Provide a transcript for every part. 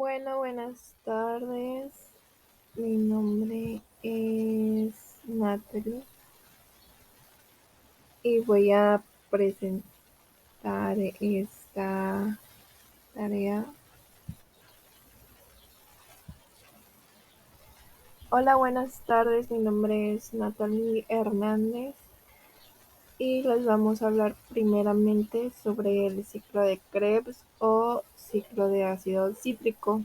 Bueno, buenas tardes. Mi nombre es Natalie y voy a presentar esta tarea. Hola, buenas tardes. Mi nombre es Natalie Hernández y les vamos a hablar primeramente sobre el ciclo de Krebs o ciclo de ácido cítrico.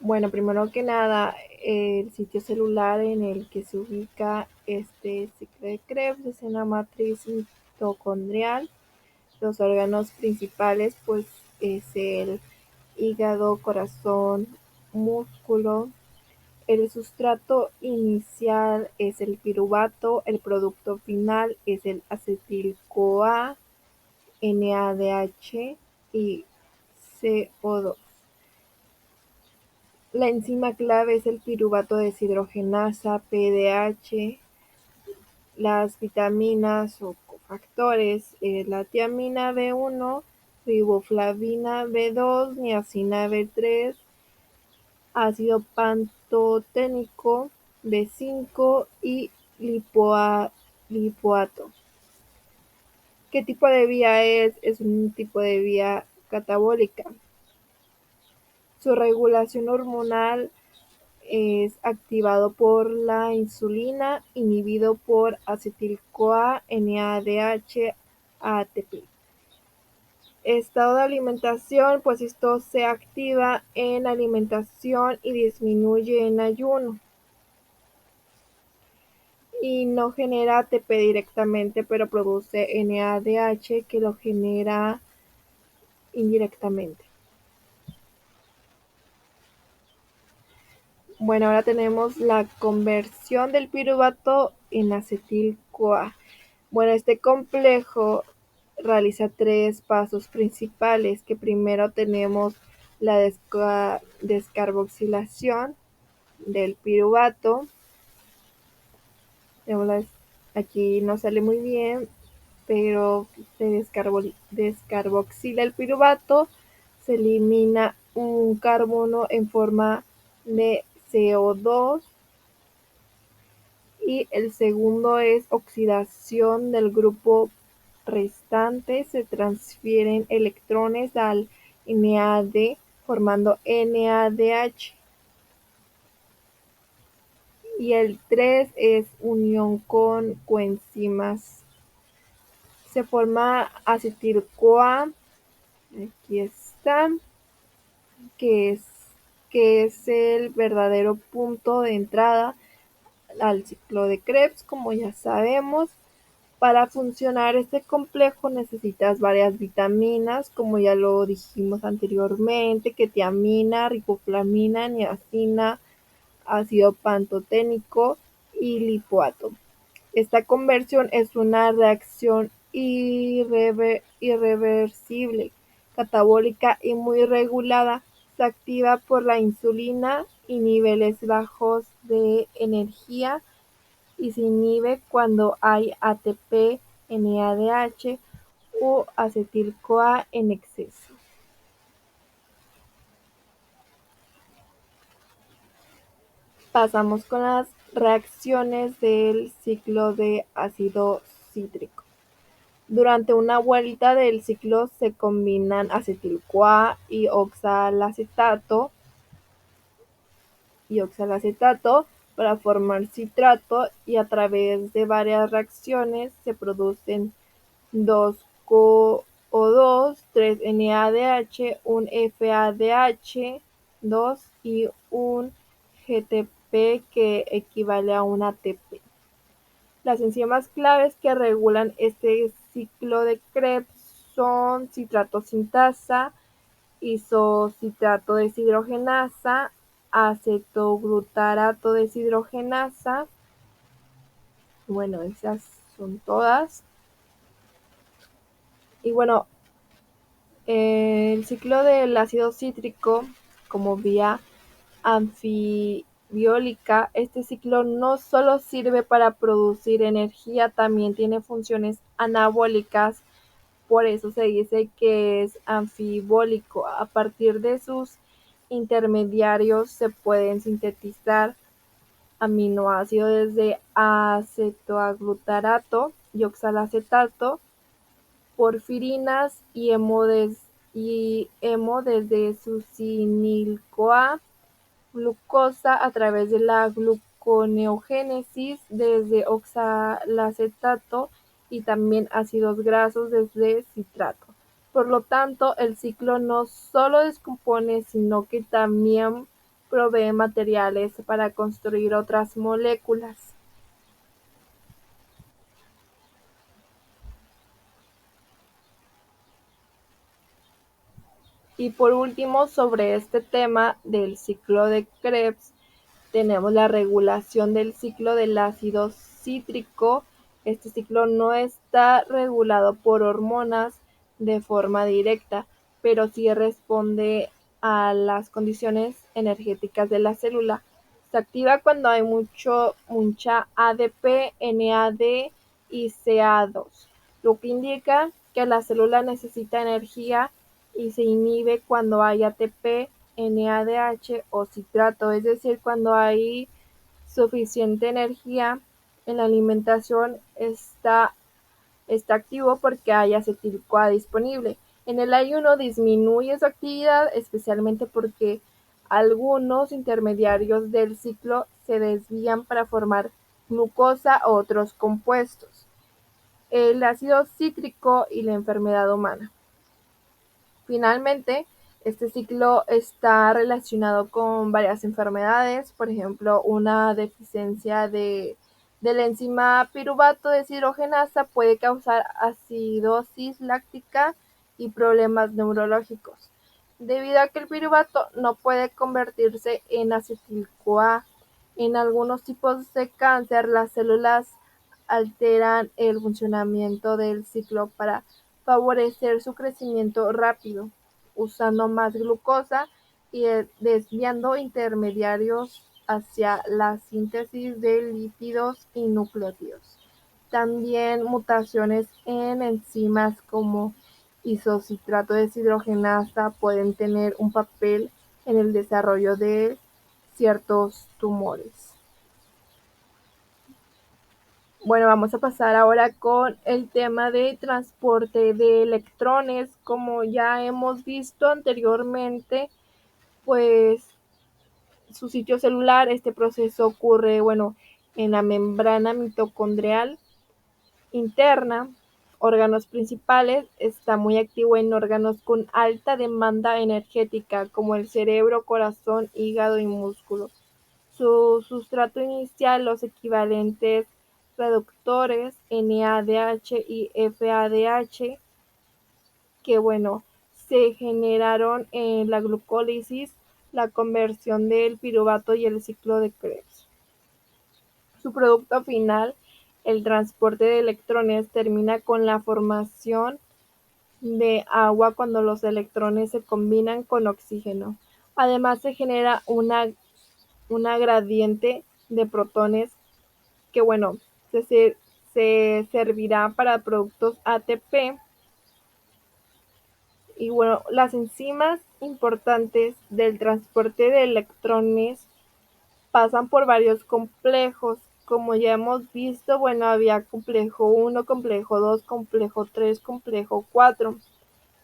Bueno, primero que nada, el sitio celular en el que se ubica este ciclo de Krebs es en la matriz mitocondrial. Los órganos principales, pues, es el hígado, corazón, músculo. El sustrato inicial es el piruvato, el producto final es el acetil-CoA, NADH y CO2. La enzima clave es el piruvato deshidrogenasa (PDH). Las vitaminas o cofactores: la tiamina B1, riboflavina B2, niacina B3, ácido pantoténico B5 y lipoato. ¿Qué tipo de vía es? Es un tipo de vía catabólica. Su regulación hormonal es activado por la insulina, inhibido por acetil-CoA, NADH, ATP. Estado de alimentación, pues esto se activa en alimentación y disminuye en ayuno. Y no genera ATP directamente, pero produce NADH que lo genera indirectamente. Bueno, ahora tenemos la conversión del piruvato en acetil-CoA. Bueno, este complejo realiza tres pasos principales, que primero tenemos la descarboxilación del piruvato. Aquí no sale muy bien, pero se descarboxila el piruvato, se elimina un carbono en forma de CO2. Y el segundo es oxidación del grupo restante, se transfieren electrones al NAD formando NADH. Y el 3 es unión con coenzimas. Se forma acetil-CoA, aquí está, que es, que es el verdadero punto de entrada al ciclo de Krebs, como ya sabemos. Para funcionar este complejo necesitas varias vitaminas, como ya lo dijimos anteriormente, que tiamina, riboflavina, niacina, ácido pantoténico y lipoato. Esta conversión es una reacción irreversible, catabólica y muy regulada. Se activa por la insulina y niveles bajos de energía, y se inhibe cuando hay ATP, NADH o acetil-CoA en exceso. Pasamos con las reacciones del ciclo de ácido cítrico. Durante una vuelta del ciclo se combinan acetil-CoA y oxalacetato para formar citrato, y a través de varias reacciones se producen dos CO2, 3 NADH, un FADH2 y un GTP que equivale a un ATP. Las enzimas claves que regulan este ciclo de Krebs son citrato sintasa, isocitrato deshidrogenasa, acetoglutarato deshidrogenasa. Bueno, esas son todas. Y bueno, el ciclo del ácido cítrico como vía biólica, este ciclo no solo sirve para producir energía, también tiene funciones anabólicas. Por eso se dice que es anfibólico. A partir de sus intermediarios se pueden sintetizar aminoácidos desde acetoglutarato y oxalacetato, porfirinas y hemo desde succinil-CoA, glucosa a través de la gluconeogénesis desde oxalacetato y también ácidos grasos desde citrato. Por lo tanto, el ciclo no solo descompone, sino que también provee materiales para construir otras moléculas. Y por último, sobre este tema del ciclo de Krebs, tenemos la regulación del ciclo del ácido cítrico. Este ciclo no está regulado por hormonas de forma directa, pero sí responde a las condiciones energéticas de la célula. Se activa cuando hay mucha ADP, NAD y CA2, lo que indica que la célula necesita energía, y se inhibe cuando hay ATP, NADH o citrato, es decir, cuando hay suficiente energía en la alimentación está activo porque hay acetil-CoA disponible. En el ayuno disminuye su actividad, especialmente porque algunos intermediarios del ciclo se desvían para formar glucosa o otros compuestos. El ácido cítrico y la enfermedad humana. Finalmente, este ciclo está relacionado con varias enfermedades, por ejemplo, una deficiencia del enzima piruvato deshidrogenasa puede causar acidosis láctica y problemas neurológicos, debido a que el piruvato no puede convertirse en acetil-CoA. En algunos tipos de cáncer, las células alteran el funcionamiento del ciclo para favorecer su crecimiento rápido, usando más glucosa y desviando intermediarios hacia la síntesis de lípidos y nucleótidos. También mutaciones en enzimas como isocitrato deshidrogenasa pueden tener un papel en el desarrollo de ciertos tumores. Bueno, vamos a pasar ahora con el tema de transporte de electrones. Como ya hemos visto anteriormente, pues su sitio celular, este proceso ocurre, bueno, en la membrana mitocondrial interna, órganos principales, está muy activo en órganos con alta demanda energética, como el cerebro, corazón, hígado y músculos. Su sustrato inicial, los equivalentes reductores NADH y FADH, que bueno, se generaron en la glucólisis, la conversión del piruvato y el ciclo de Krebs. Su producto final, el transporte de electrones, termina con la formación de agua cuando los electrones se combinan con oxígeno. Además se genera una gradiente de protones que bueno, se servirá para productos ATP. Y bueno, las enzimas importantes del transporte de electrones pasan por varios complejos. Como ya hemos visto, bueno, había complejo 1, complejo 2, complejo 3, complejo 4,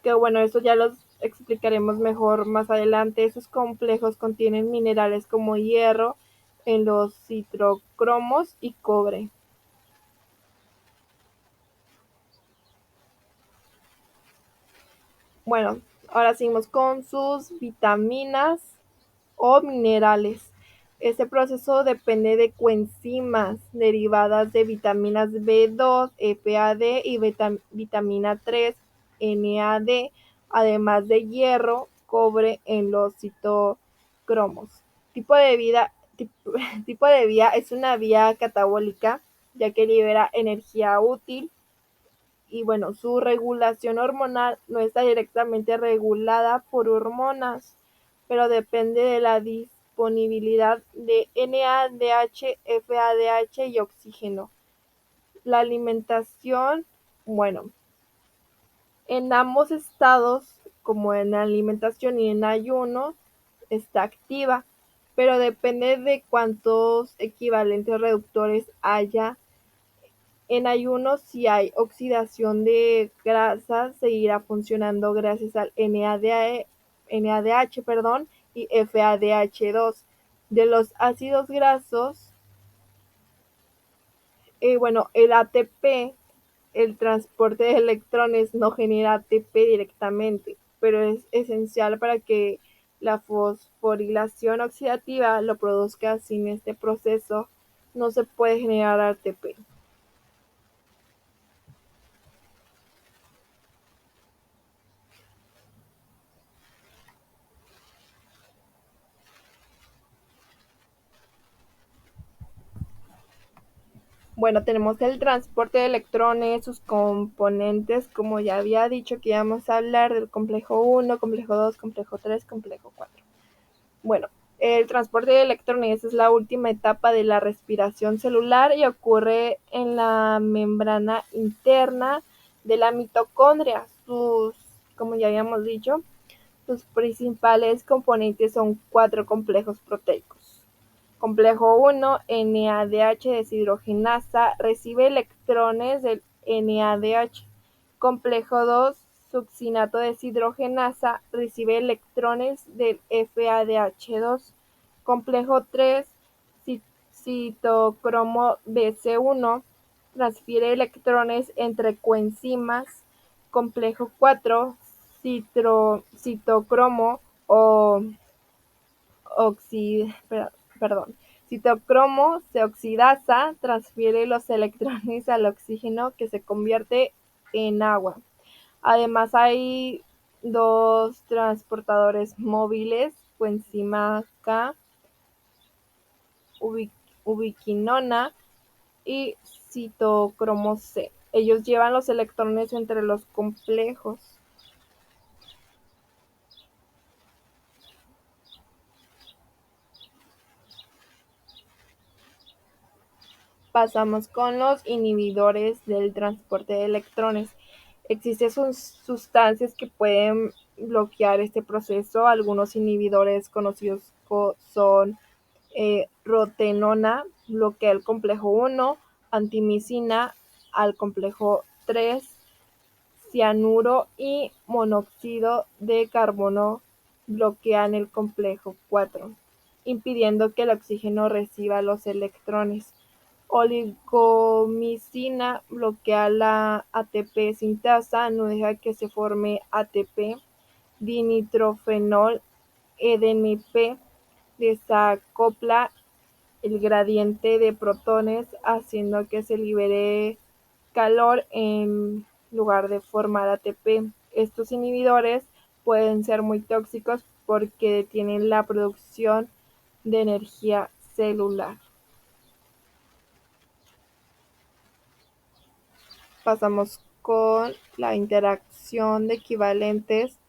que bueno, eso ya los explicaremos mejor más adelante. Esos complejos contienen minerales como hierro en los citrocromos y cobre. Bueno, ahora seguimos con sus vitaminas o minerales. Este proceso depende de coenzimas derivadas de vitaminas B2, EPAD y vitamina 3, NAD, además de hierro, cobre en los citocromos. Tipo de vida, tipo, tipo de vía es una vía catabólica, ya que libera energía útil. Y bueno, su regulación hormonal no está directamente regulada por hormonas, pero depende de la disponibilidad de NADH, FADH y oxígeno. La alimentación, bueno, en ambos estados, como en alimentación y en ayuno, está activa, pero depende de cuántos equivalentes reductores haya. En ayuno, si hay oxidación de grasa, seguirá funcionando gracias al NADH, y FADH2. De los ácidos grasos, bueno, el ATP, el transporte de electrones, no genera ATP directamente, pero es esencial para que la fosforilación oxidativa lo produzca. Sin este proceso no se puede generar ATP. Bueno, tenemos el transporte de electrones, sus componentes, como ya había dicho que íbamos a hablar del complejo 1, complejo 2, complejo 3, complejo 4. Bueno, el transporte de electrones es la última etapa de la respiración celular y ocurre en la membrana interna de la mitocondria. Como ya habíamos dicho, sus principales componentes son 4 complejos proteicos. Complejo 1, NADH deshidrogenasa, recibe electrones del NADH. Complejo 2, succinato deshidrogenasa, recibe electrones del FADH2. Complejo 3, citocromo BC1, transfiere electrones entre coenzimas. Complejo 4, citocromo o perdón, citocromo se oxidasa, transfiere los electrones al oxígeno que se convierte en agua. Además hay 2 transportadores móviles, coenzima K, ubiquinona y citocromo C. Ellos llevan los electrones entre los complejos. Pasamos con los inhibidores del transporte de electrones. Existen sustancias que pueden bloquear este proceso. Algunos inhibidores conocidos son rotenona, bloquea el complejo 1, antimicina al complejo 3, cianuro y monóxido de carbono bloquean el complejo 4, impidiendo que el oxígeno reciba los electrones. Oligomicina bloquea la ATP sintasa, no deja que se forme ATP. Dinitrofenol EDNP desacopla el gradiente de protones, haciendo que se libere calor en lugar de formar ATP. Estos inhibidores pueden ser muy tóxicos porque detienen la producción de energía celular. Pasamos con la interacción de equivalentes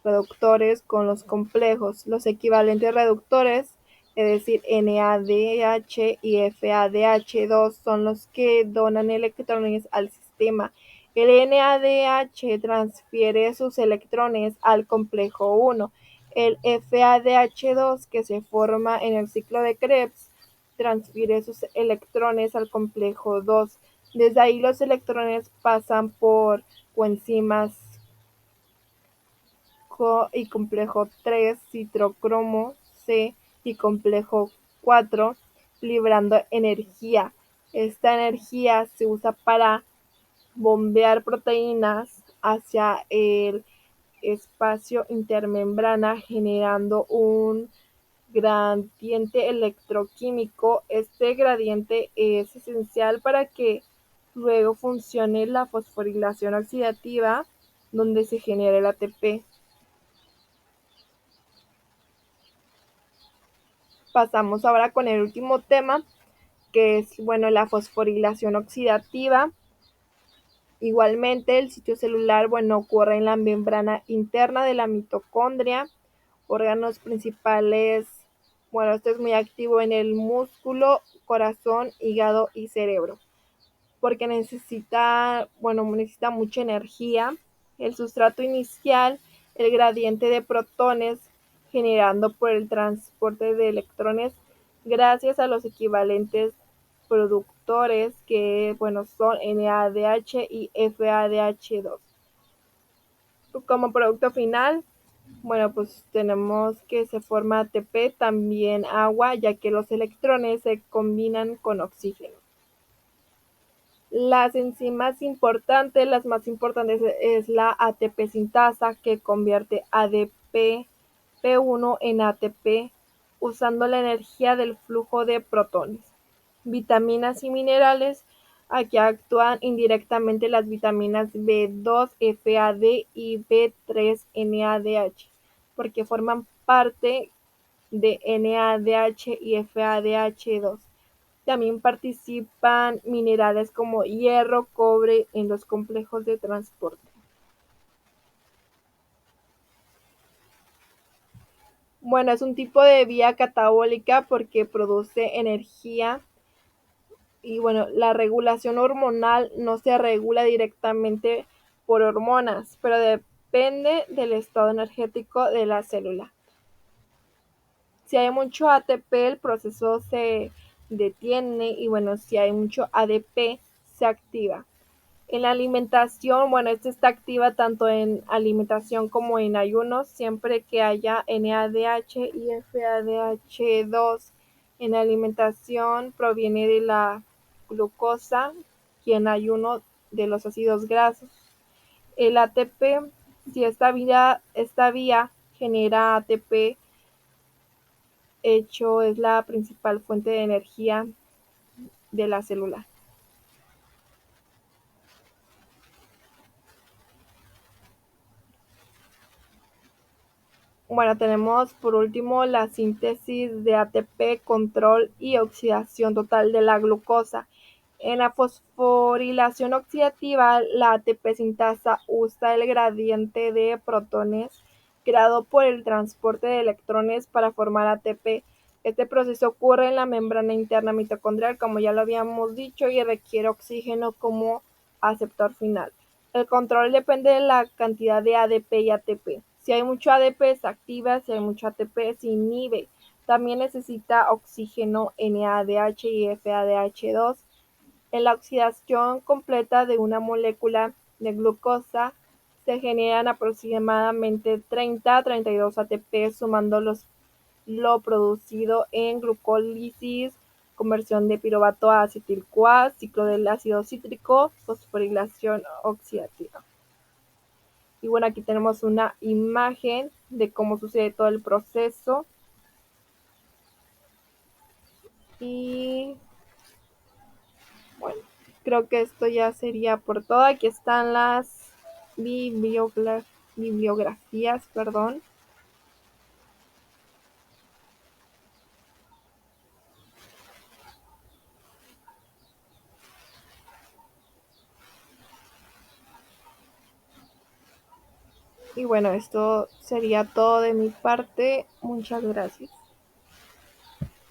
reductores con los complejos. Los equivalentes reductores, es decir, NADH y FADH2, son los que donan electrones al sistema. El NADH transfiere sus electrones al complejo 1. El FADH2, que se forma en el ciclo de Krebs, transfiere sus electrones al complejo 2. Desde ahí los electrones pasan por coenzimas y complejo 3, citocromo C y complejo 4, librando energía. Esta energía se usa para bombear proteínas hacia el espacio intermembrana, generando un gradiente electroquímico. Este gradiente es esencial para que luego funcione la fosforilación oxidativa, donde se genera el ATP. Pasamos ahora con el último tema, que es, bueno, la fosforilación oxidativa. Igualmente, el sitio celular, bueno, ocurre en la membrana interna de la mitocondria. Órganos principales, Bueno, esto es muy activo en el músculo, corazón, hígado y cerebro, porque necesita mucha energía. El sustrato inicial, el gradiente de protones generando por el transporte de electrones gracias a los equivalentes productores que son NADH y FADH2. Como producto final, pues tenemos que se forma ATP, también agua, ya que los electrones se combinan con oxígeno. Las enzimas importantes, las más importantes es la ATP sintasa, que convierte ADP P1 en ATP usando la energía del flujo de protones. Vitaminas y minerales, aquí actúan indirectamente las vitaminas B2 FAD y B3 NADH, porque forman parte de NADH y FADH2. También participan minerales como hierro, cobre en los complejos de transporte. Bueno, es un tipo de vía catabólica porque produce energía y la regulación hormonal no se regula directamente por hormonas, pero depende del estado energético de la célula. Si hay mucho ATP, el proceso se detiene y si hay mucho ADP, se activa. En la alimentación, esta está activa tanto en alimentación como en ayunos, siempre que haya NADH y FADH2. En la alimentación proviene de la glucosa y en ayuno de los ácidos grasos. El ATP, si esta vía genera ATP, hecho es la principal fuente de energía de la célula. Bueno, tenemos por último la síntesis de ATP, control y oxidación total de la glucosa. En la fosforilación oxidativa, la ATP sintasa usa el gradiente de protones creado por el transporte de electrones para formar ATP. Este proceso ocurre en la membrana interna mitocondrial, como ya lo habíamos dicho, y requiere oxígeno como aceptor final. El control depende de la cantidad de ADP y ATP. Si hay mucho ADP se activa, si hay mucho ATP se inhibe. También necesita oxígeno NADH y FADH2. En la oxidación completa de una molécula de glucosa se generan aproximadamente 30 a 32 ATP, sumando lo producido en glucólisis, conversión de piruvato a acetil-CoA, ciclo del ácido cítrico, fosforilación oxidativa. Y aquí tenemos una imagen de cómo sucede todo el proceso. Y creo que esto ya sería por todo. Aquí están las bibliografías, perdón. Y esto sería todo de mi parte. Muchas gracias.